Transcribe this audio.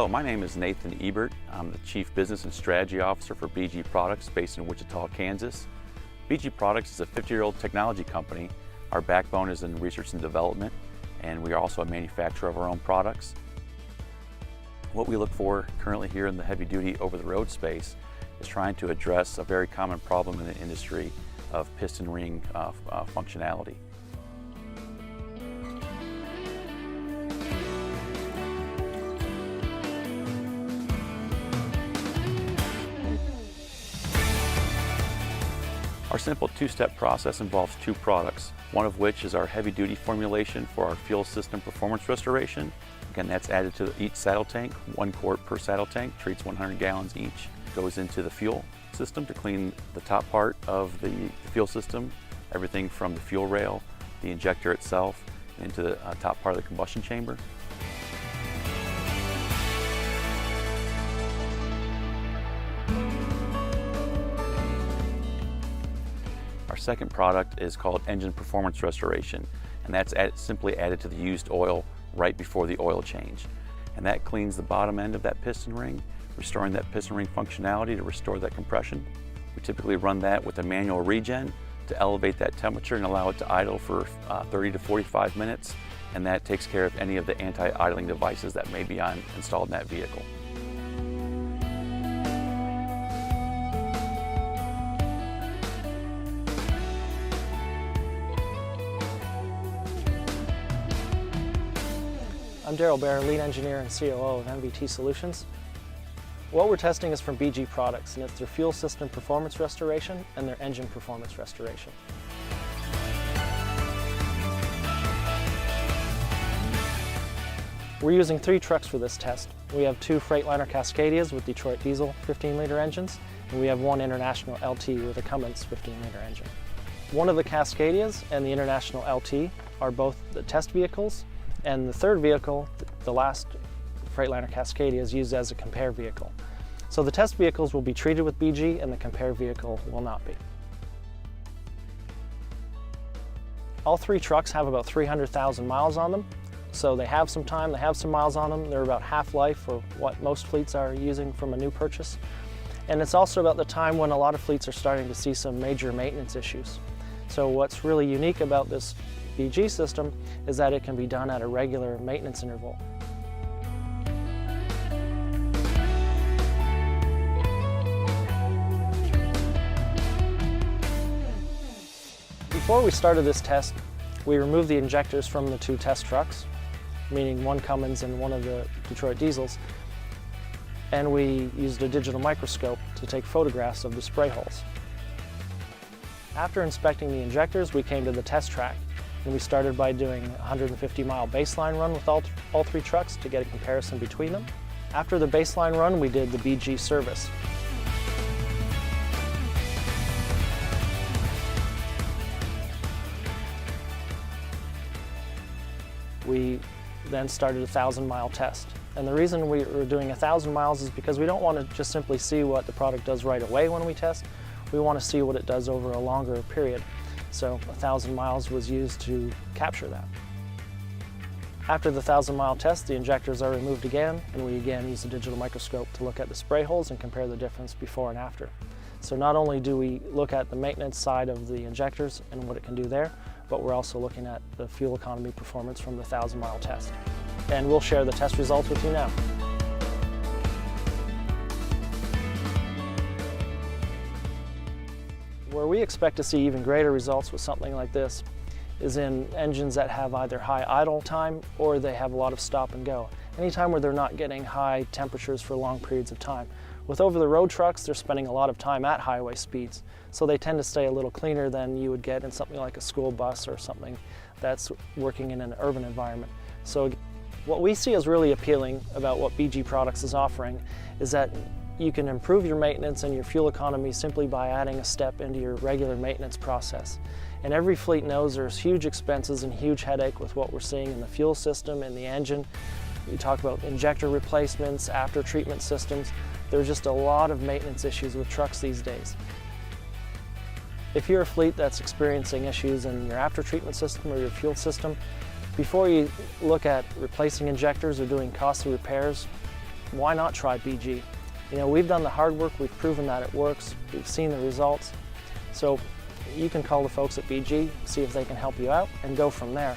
Hello, my name is Nathan Ebert. I'm the Chief Business and Strategy Officer for BG Products based in Wichita, Kansas. BG Products is a 50-year-old technology company. Our backbone is in research and development, and we are also a manufacturer of our own products. What we look for currently here in the heavy-duty over-the-road space is trying to address a very common problem in the industry of piston ring functionality. Our simple two-step process involves two products, one of which is our heavy-duty formulation for our fuel system performance restoration. Again, that's added to each saddle tank, 1 quart per saddle tank, treats 100 gallons each. Goes into the fuel system to clean the top part of the fuel system, everything from the fuel rail, the injector itself, into the top part of the combustion chamber. Our second product is called engine performance restoration, and that's simply added to the used oil right before the oil change. And that cleans the bottom end of that piston ring, restoring that piston ring functionality to restore that compression. We typically run that with a manual regen to elevate that temperature and allow it to idle for 30 to 45 minutes, and that takes care of any of the anti-idling devices that may be installed in that vehicle. I'm Daryl Baer, Lead Engineer and COO of MVTS Solutions. What we're testing is from BG Products, and it's their fuel system performance restoration and their engine performance restoration. We're using 3 trucks for this test. We have 2 Freightliner Cascadias with Detroit diesel 15-liter engines, and we have 1 International LT with a Cummins 15-liter engine. One of the Cascadias and the International LT are both the test vehicles, and the third vehicle, the last Freightliner Cascadia, is used as a compare vehicle. So the test vehicles will be treated with BG and the compare vehicle will not be. All 3 trucks have about 300,000 miles on them, so they have some time, they have some miles on them. They're about half life for what most fleets are using from a new purchase. And it's also about the time when a lot of fleets are starting to see some major maintenance issues. So what's really unique about this BG system is that it can be done at a regular maintenance interval. Before we started this test, we removed the injectors from the 2 test trucks, meaning 1 Cummins and 1 of the Detroit diesels, and we used a digital microscope to take photographs of the spray holes. After inspecting the injectors, we came to the test track, and we started by doing a 150-mile baseline run with all 3 trucks to get a comparison between them. After the baseline run, we did the BG service. We then started a 1,000-mile test. And the reason we were doing 1,000 miles is because we don't want to just simply see what the product does right away when we test. We want to see what it does over a longer period. So 1,000 miles was used to capture that. After the 1,000-mile test, the injectors are removed again, and we again use the digital microscope to look at the spray holes and compare the difference before and after. So not only do we look at the maintenance side of the injectors and what it can do there, but we're also looking at the fuel economy performance from the 1,000-mile test. And we'll share the test results with you now. Where we expect to see even greater results with something like this is in engines that have either high idle time or they have a lot of stop and go. Anytime where they're not getting high temperatures for long periods of time. With over-the-road trucks, they're spending a lot of time at highway speeds, so they tend to stay a little cleaner than you would get in something like a school bus or something that's working in an urban environment. So what we see as really appealing about what BG Products is offering is that you can improve your maintenance and your fuel economy simply by adding a step into your regular maintenance process. And every fleet knows there's huge expenses and huge headache with what we're seeing in the fuel system and the engine. You talk about injector replacements, after treatment systems. There's just a lot of maintenance issues with trucks these days. If you're a fleet that's experiencing issues in your after treatment system or your fuel system, before you look at replacing injectors or doing costly repairs, why not try BG? You know, we've done the hard work, we've proven that it works, we've seen the results. So you can call the folks at BG, see if they can help you out, and go from there.